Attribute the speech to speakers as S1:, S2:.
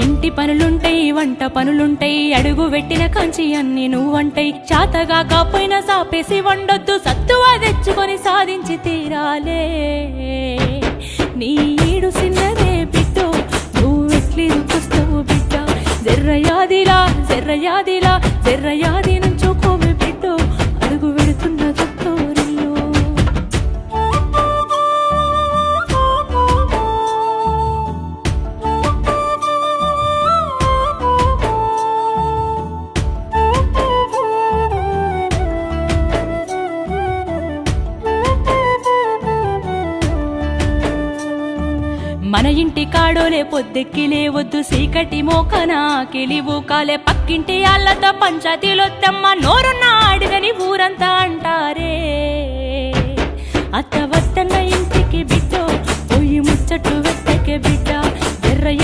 S1: ఇంటి పనులుంటాయి వంట పనులుంటాయి అడుగు పెట్టిన కంచి అన్ని నువ్వంటాయి చాతగా కాపోయినా సాపేసి వండొద్దు సత్తువా తెచ్చుకొని సాధించి తీరాలే నీ ఈడు సిన్నదే బిడ్డో నువ్వెట్లి దుఃఖిస్తావు బిడ్డ జర్రయాదిలా జర్రయాదిలా జర్రయాది నుంచోకోవే బిడ్డో అడుగు పెడుతున్న తొట్టోరిల్లు మన ఇంటి కాడోలే పొద్దెక్కి లేవద్దు సీకటి మోకనా కిలివు కాలే పక్కింటి అల్లతో పంచాయతీలొత్తమ్మ నోరున్న ఆడిదని ఊరంతా అంటారే అత్త వద్దన్న ఇంటికి బిడ్డో పోయి ముచ్చట్టు